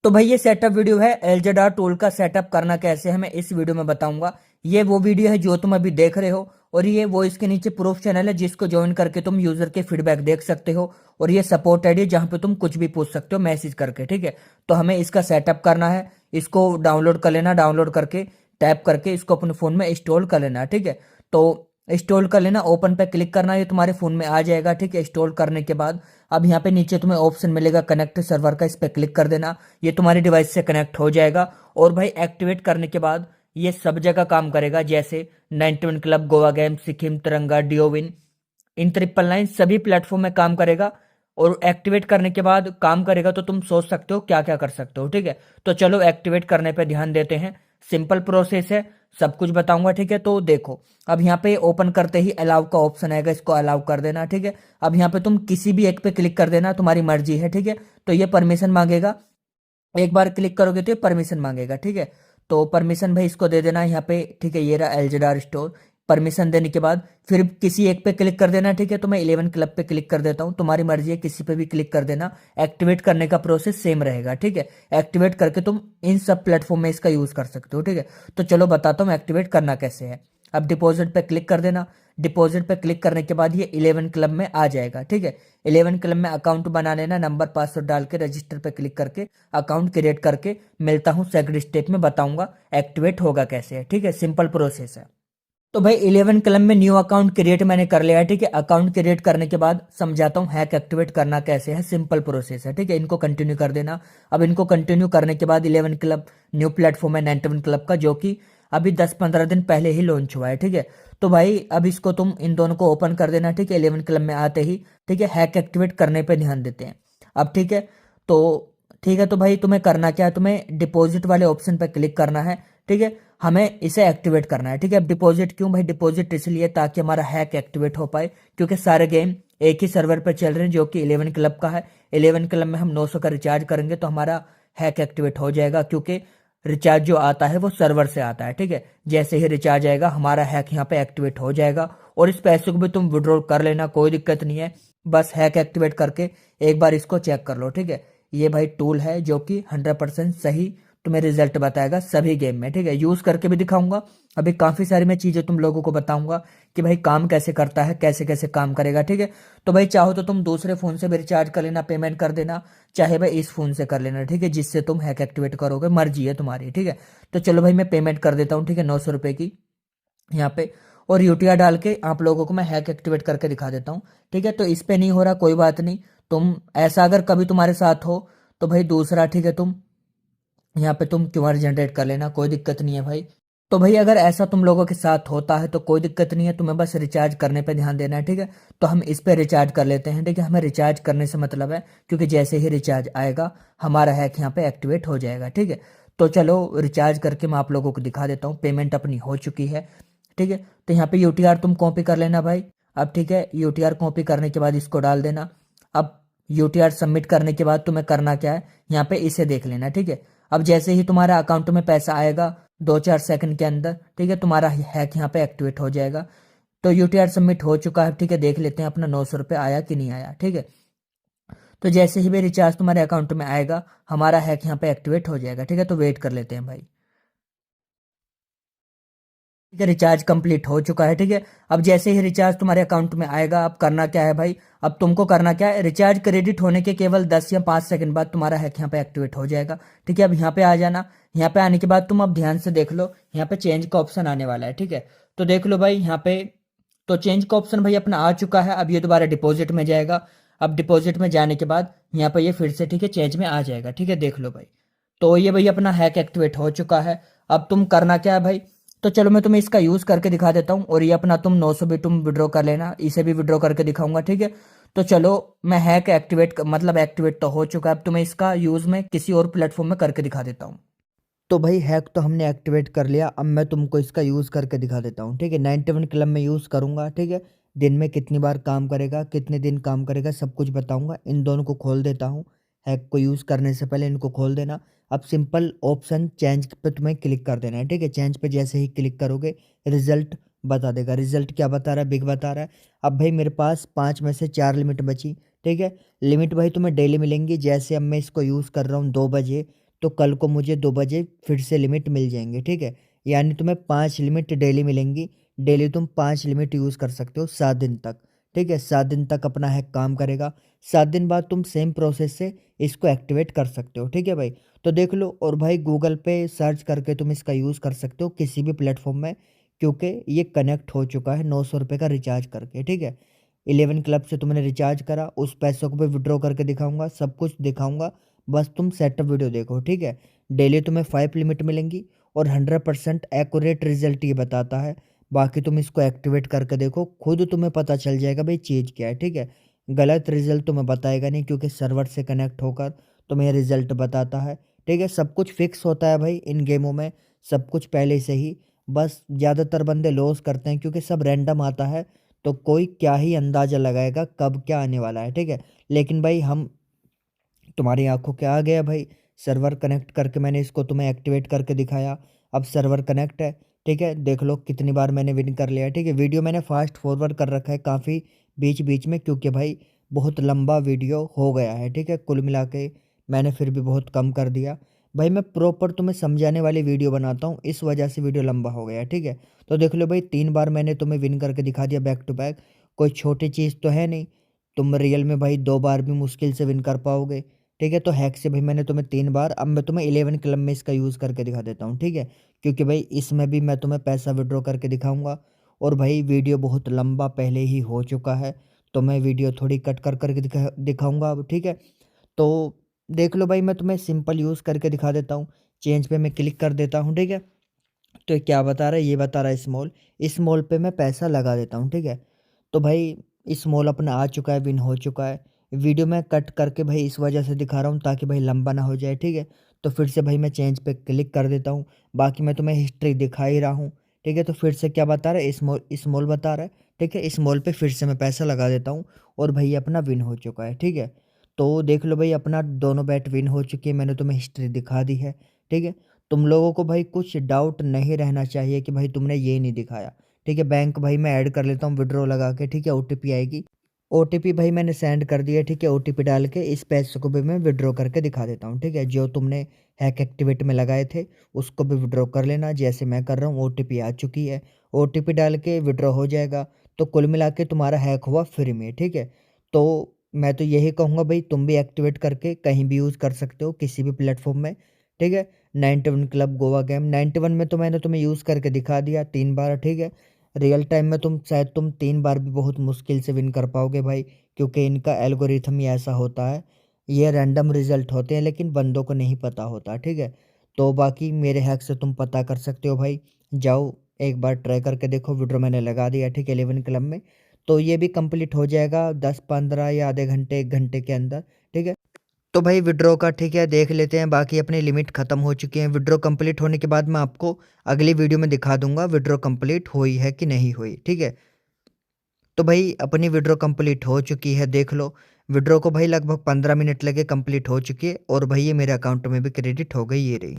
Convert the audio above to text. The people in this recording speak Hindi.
तो भाई ये सेटअप वीडियो है एलजेडआर टूल का सेटअप करना कैसे है मैं इस वीडियो में बताऊंगा। ये वो वीडियो है जो तुम अभी देख रहे हो और ये वो इसके नीचे प्रूफ चैनल है जिसको ज्वाइन करके तुम यूजर के फीडबैक देख सकते हो। और ये सपोर्ट आईडी है जहाँ पे तुम कुछ भी पूछ सकते हो मैसेज करके, ठीक है। तो हमें इसका सेटअप करना है, इसको डाउनलोड कर लेना, डाउनलोड करके टैप करके इसको अपने फोन में इंस्टॉल कर लेना, ठीक है। तो इंस्टॉल कर लेना, ओपन पे क्लिक करना, ये तुम्हारे फोन में आ जाएगा, ठीक है। इंस्टॉल करने के बाद अब यहाँ पे नीचे तुम्हें ऑप्शन मिलेगा कनेक्ट सर्वर का, इस पे क्लिक कर देना। ये तुम्हारी डिवाइस से कनेक्ट हो जाएगा और भाई एक्टिवेट करने के बाद ये सब जगह काम करेगा, जैसे 91 क्लब, गोवा गेम, सिक्किम तिरंगा, डियोविन, इन 999 सभी प्लेटफॉर्म में काम करेगा। और एक्टिवेट करने के बाद काम करेगा तो तुम सोच सकते हो क्या क्या कर सकते हो, ठीक है। तो चलो एक्टिवेट करने पे ध्यान देते हैं। सिंपल प्रोसेस है, सब कुछ बताऊंगा, ठीक है। तो देखो, अब यहाँ पे ओपन करते ही अलाउ का ऑप्शन आएगा, इसको अलाउ कर देना, ठीक है। अब यहाँ पे तुम किसी भी एक पे क्लिक कर देना, तुम्हारी मर्जी है, ठीक है। तो ये परमिशन मांगेगा, एक बार क्लिक करोगे तो ये परमिशन मांगेगा, ठीक है। तो परमिशन भाई इसको दे देना यहाँ पे, ठीक है। ये रहा एलजेडआर स्टोर। परमिशन देने के बाद फिर किसी एक पे क्लिक कर देना, ठीक है। तो मैं 11 क्लब पे क्लिक कर देता हूँ, तुम्हारी मर्जी है, किसी पे भी क्लिक कर देना। एक्टिवेट करने का प्रोसेस सेम रहेगा, ठीक है। एक्टिवेट करके तुम इन सब प्लेटफॉर्म में इसका यूज कर सकते हो, ठीक है। तो चलो बताता हूँ एक्टिवेट करना कैसे है। अब डिपॉजिट पे क्लिक कर देना। डिपॉजिट पे क्लिक करने के बाद ये 11 क्लब में आ जाएगा, ठीक है। 11 क्लब में अकाउंट बना लेना, नंबर पासवर्ड डाल के रजिस्टर पे क्लिक करके अकाउंट क्रिएट करके मिलता हूँ सेकंड स्टेप में, बताऊंगा एक्टिवेट होगा कैसे है, ठीक है। सिंपल प्रोसेस है। तो भाई 11 कलम में न्यू अकाउंट क्रिएट मैंने कर लिया है, ठीक है। अकाउंट क्रिएट करने के बाद समझाता हूँ हैक एक्टिवेट करना कैसे है, सिंपल प्रोसेस है, ठीक है। इनको कंटिन्यू कर देना। अब इनको कंटिन्यू करने के बाद 11 क्लब न्यू प्लेटफॉर्म है 91 क्लब का, जो कि अभी 10-15 दिन पहले ही लॉन्च हुआ है, ठीक है। तो भाई अब इसको तुम इन दोनों को ओपन कर देना, ठीक है। 11 क्लब में आते ही, ठीक है, हैक एक्टिवेट करने पर ध्यान देते हैं अब, ठीक है। तो ठीक है, तो भाई तुम्हें करना क्या है, तुम्हें डिपॉजिट वाले ऑप्शन पर क्लिक करना है, ठीक है। हमें इसे एक्टिवेट करना है, ठीक है। अब डिपॉजिट क्यों भाई, डिपॉजिट इसलिए ताकि हमारा हैक एक्टिवेट हो पाए, क्योंकि सारे गेम एक ही सर्वर पर चल रहे हैं जो कि 11 क्लब का है। 11 क्लब में हम 900 का रिचार्ज करेंगे तो हमारा हैक एक्टिवेट हो जाएगा, क्योंकि रिचार्ज जो आता है वो सर्वर से आता है, ठीक है। जैसे ही रिचार्ज आएगा हमारा हैक यहाँ पे एक्टिवेट हो जाएगा और इस पैसे को भी तुम विड्रॉल कर लेना, कोई दिक्कत नहीं है। बस हैक एक्टिवेट करके एक बार इसको चेक कर लो, ठीक है। ये भाई टूल है जो कि 100% सही तुम्हें रिजल्ट बताएगा सभी गेम में, ठीक है। यूज करके भी दिखाऊंगा, अभी काफी सारी मैं चीजें तुम लोगों को बताऊंगा कि भाई काम कैसे करता है, कैसे कैसे काम करेगा, ठीक है। तो भाई चाहो तो तुम दूसरे फोन से भी रिचार्ज कर लेना, पेमेंट कर देना, चाहे भाई इस फोन से कर लेना, ठीक है, जिससे तुम हैक एक्टिवेट करोगे, मर्जी है तुम्हारी, ठीक है। तो चलो भाई मैं पेमेंट कर देता हूँ, ठीक है, 900 रुपए की यहाँ पे। और यूटीआर डाल के आप लोगों को मैं हैक एक्टिवेट करके दिखा देता हूँ, ठीक है। तो इस पे नहीं हो रहा, कोई बात नहीं। तुम ऐसा अगर कभी तुम्हारे साथ हो तो भाई दूसरा, ठीक है, तुम यहाँ पे तुम क्यूआर जनरेट कर लेना, कोई दिक्कत नहीं है भाई। तो भाई अगर ऐसा तुम लोगों के साथ होता है तो कोई दिक्कत नहीं है, तुम्हें बस रिचार्ज करने पे ध्यान देना है, ठीक है। तो हम इस पे रिचार्ज कर लेते हैं, ठीक है। हमें रिचार्ज करने से मतलब है, क्योंकि जैसे ही रिचार्ज आएगा हमारा हैक यहाँ पे एक्टिवेट हो जाएगा, ठीक है। तो चलो रिचार्ज करके मैं आप लोगों को दिखा देता हूँ, पेमेंट अपनी हो चुकी है, ठीक है। तो यहाँ पे यूटीआर तुम कॉपी कर लेना भाई। अब ठीक है, यूटीआर कॉपी करने के बाद इसको डाल देना। अब यूटीआर सबमिट करने के बाद तुम्हें करना क्या है, यहाँ पे इसे देख लेना, ठीक है। अब जैसे ही तुम्हारा अकाउंट में पैसा आएगा 2-4 सेकंड के अंदर, ठीक है, तुम्हारा हैक यहाँ पे एक्टिवेट हो जाएगा। तो यूटीआर सबमिट हो चुका है, ठीक है। देख लेते हैं अपना 900 रुपये आया कि नहीं आया, ठीक है। तो जैसे ही भी रिचार्ज तुम्हारे अकाउंट में आएगा हमारा हैक यहाँ पे एक्टिवेट हो जाएगा, ठीक है। तो वेट कर लेते हैं भाई, ठीक है। रिचार्ज कंप्लीट हो चुका है, ठीक है। अब जैसे ही रिचार्ज तुम्हारे अकाउंट में आएगा, अब करना क्या है भाई, अब तुमको करना क्या है, रिचार्ज क्रेडिट होने के केवल 10 या 5 सेकंड बाद तुम्हारा हैक यहाँ पे एक्टिवेट हो जाएगा, ठीक है। अब यहाँ पे आ जाना। यहाँ पे आने के बाद तुम अब ध्यान से देख लो, यहाँ पे चेंज का ऑप्शन आने वाला है, ठीक है। तो देख लो भाई यहाँ पे, तो चेंज का ऑप्शन भाई अपना आ चुका है। अब ये दोबारा डिपॉजिट में जाएगा। अब डिपॉजिट में जाने के बाद यहाँ पे ये फिर से, ठीक है, चेंज में आ जाएगा, ठीक है। देख लो भाई, तो ये भाई अपना हैक एक्टिवेट हो चुका है। अब तुम करना क्या है भाई, तो चलो मैं तुम्हें इसका यूज करके दिखा देता हूँ। और ये अपना तुम 900 भी तुम विड्रॉ कर लेना, इसे भी विड्रॉ करके दिखाऊंगा, ठीक है। तो चलो मैं हैक एक्टिवेट मतलब एक्टिवेट तो हो चुका है, अब तुम्हें इसका यूज मैं किसी और प्लेटफॉर्म में करके दिखा देता हूँ। तो भाई हैक तो हमने एक्टिवेट कर लिया, अब मैं तुमको इसका यूज़ करके दिखा देता हूँ, ठीक है। 91 क्लब में यूज़ करूँगा, ठीक है। दिन में कितनी बार काम करेगा, कितने दिन काम करेगा, सब कुछ बताऊँगा। इन दोनों को खोल देता हूँ, हैक को यूज़ करने से पहले इनको खोल देना। अब सिंपल ऑप्शन चेंज पे तुम्हें क्लिक कर देना है, ठीक है। चेंज पे जैसे ही क्लिक करोगे रिजल्ट बता देगा। रिजल्ट क्या बता रहा है, बिग बता रहा है। अब भाई मेरे पास 5 में से 4 लिमिट बची, ठीक है। लिमिट भाई तुम्हें डेली मिलेंगी, जैसे अब मैं इसको यूज़ कर रहा हूँ 2 बजे, तो कल को मुझे 2 बजे फिर से लिमिट मिल जाएंगे, ठीक है। यानी तुम्हें 5 लिमिट डेली मिलेंगी। डेली तुम 5 लिमिट यूज़ कर सकते हो 7 दिन तक, ठीक है। 7 दिन तक अपना हैक काम करेगा। 7 दिन बाद तुम सेम प्रोसेस से इसको एक्टिवेट कर सकते हो, ठीक है भाई। तो देख लो। और भाई गूगल पे सर्च करके तुम इसका यूज़ कर सकते हो किसी भी प्लेटफॉर्म में, क्योंकि ये कनेक्ट हो चुका है 900 रुपये का रिचार्ज करके, ठीक है। 11 क्लब से तुमने रिचार्ज करा, उस पैसों को भी विड्रॉ करके दिखाऊंगा, सब कुछ दिखाऊंगा। बस तुम सेटअप वीडियो देखो, ठीक है। डेली तुम्हें 5 लिमिट मिलेंगी और 100% एक्यूरेट रिजल्ट ये बताता है। बाकी तुम इसको एक्टिवेट करके देखो, खुद तुम्हें पता चल जाएगा भाई चीज़ क्या है, ठीक है। गलत रिजल्ट तुम्हें बताएगा नहीं, क्योंकि सर्वर से कनेक्ट होकर तुम्हें रिजल्ट बताता है, ठीक है। सब कुछ फिक्स होता है भाई इन गेमों में, सब कुछ पहले से ही। बस ज़्यादातर बंदे लॉस करते हैं क्योंकि सब रैंडम आता है, तो कोई क्या ही अंदाज़ा लगाएगा कब क्या आने वाला है, ठीक है। लेकिन भाई हम तुम्हारी आंखों के आ गया भाई, सर्वर कनेक्ट करके मैंने इसको तुम्हें एक्टिवेट करके दिखाया। अब सर्वर कनेक्ट है, ठीक है। देख लो कितनी बार मैंने विन कर लिया, ठीक है। वीडियो मैंने फास्ट फॉरवर्ड कर रखा है काफ़ी बीच बीच में, क्योंकि भाई बहुत लंबा वीडियो हो गया है, ठीक है। कुल मिला के मैंने फिर भी बहुत कम कर दिया भाई। मैं प्रॉपर तुम्हें समझाने वाली वीडियो बनाता हूँ, इस वजह से वीडियो लंबा हो गया, ठीक है। तो देख लो भाई 3 बार मैंने तुम्हें विन करके दिखा दिया बैक टू बैक। कोई छोटी चीज़ तो है नहीं, तुम रियल में भाई 2 बार भी मुश्किल से विन कर पाओगे, ठीक है। तो हैक से भाई मैंने तुम्हें 3 बार, अब मैं तुम्हें 11 क्लब में इसका यूज़ करके दिखा देता हूँ, ठीक है। क्योंकि भाई इसमें भी मैं तुम्हें पैसा विड्रॉ करके दिखाऊंगा। और भाई वीडियो बहुत लंबा पहले ही हो चुका है, तो मैं वीडियो थोड़ी कट कर करके दिखाऊंगा अब, ठीक है। तो देख लो भाई, मैं तुम्हें सिंपल यूज़ करके दिखा देता हूँ। चेंज पे मैं क्लिक कर देता हूँ, ठीक है। तो ये क्या बता रहा है, ये बता रहा है स्मॉल। स्मॉल पे मैं पैसा लगा देता हूँ, ठीक है। तो भाई स्मॉल अपना आ चुका है, विन हो चुका है। वीडियो मैं कट करके भाई इस वजह से दिखा रहा हूँ ताकि भाई लंबा ना हो जाए, ठीक है। तो फिर से भाई मैं चेंज पे क्लिक कर देता हूँ। बाकी मैं तुम्हें हिस्ट्री दिखा ही रहा हूँ, ठीक है। तो फिर से क्या बता रहा है, स्मॉल स्मॉल बता रहा है, ठीक है। स्मॉल पे फिर से मैं पैसा लगा देता हूँ और भाई अपना विन हो चुका है, ठीक है। तो देख लो भाई अपना दोनों बैट विन हो चुकी है, मैंने तुम्हें हिस्ट्री दिखा दी है, ठीक है। तुम लोगों को भाई कुछ डाउट नहीं रहना चाहिए कि भाई तुमने ये नहीं दिखाया, ठीक है। बैंक भाई मैं ऐड कर लेता हूँ विड्रॉ लगा के, ठीक है। ओटीपी आएगी, ओटीपी भाई मैंने सेंड कर दिया, ठीक है। ओटीपी डाल के इस पैसे को भी मैं विड्रॉ करके दिखा देता हूँ, ठीक है। जो तुमने हैक एक्टिवेट में लगाए थे उसको भी विड्रॉ कर लेना, जैसे मैं कर रहा हूँ। ओटीपी आ चुकी है, ओटीपी डाल के विड्रॉ हो जाएगा। तो कुल मिला के तुम्हारा हैक हुआ फ्री में, ठीक है। तो मैं तो यही कहूँगा भाई तुम भी एक्टिवेट करके कहीं भी यूज़ कर सकते हो किसी भी प्लेटफॉर्म में, ठीक है। 91 क्लब गोवा गेम 91 में तो मैंने तुम्हें यूज़ करके दिखा दिया 3 बार, ठीक है। रियल टाइम में तुम 3 बार भी बहुत मुश्किल से विन कर पाओगे भाई, क्योंकि इनका एल्गोरिथम ही ऐसा होता है। ये रैंडम रिजल्ट होते हैं लेकिन बंदों को नहीं पता होता, ठीक है। तो बाकी मेरे हैक से तुम पता कर सकते हो भाई, जाओ एक बार ट्राई करके देखो। विड्रॉ मैंने लगा दिया, ठीक है, 11 क्लब में। तो ये भी कंप्लीट हो जाएगा 10-15 या आधे घंटे 1 घंटे के अंदर, ठीक है। तो भाई विड्रॉ का ठीक है देख लेते हैं। बाकी अपनी लिमिट ख़त्म हो चुकी है। विड्रॉ कंप्लीट होने के बाद मैं आपको अगली वीडियो में दिखा दूंगा विड्रॉ कंप्लीट हुई है कि नहीं हुई, ठीक है। तो भाई अपनी विड्रॉ कंप्लीट हो चुकी है, देख लो। विड्रॉ को भाई लगभग 15 मिनट लगे, कंप्लीट हो चुकी है। और भाई ये मेरे अकाउंट में भी क्रेडिट हो गई, ये रही।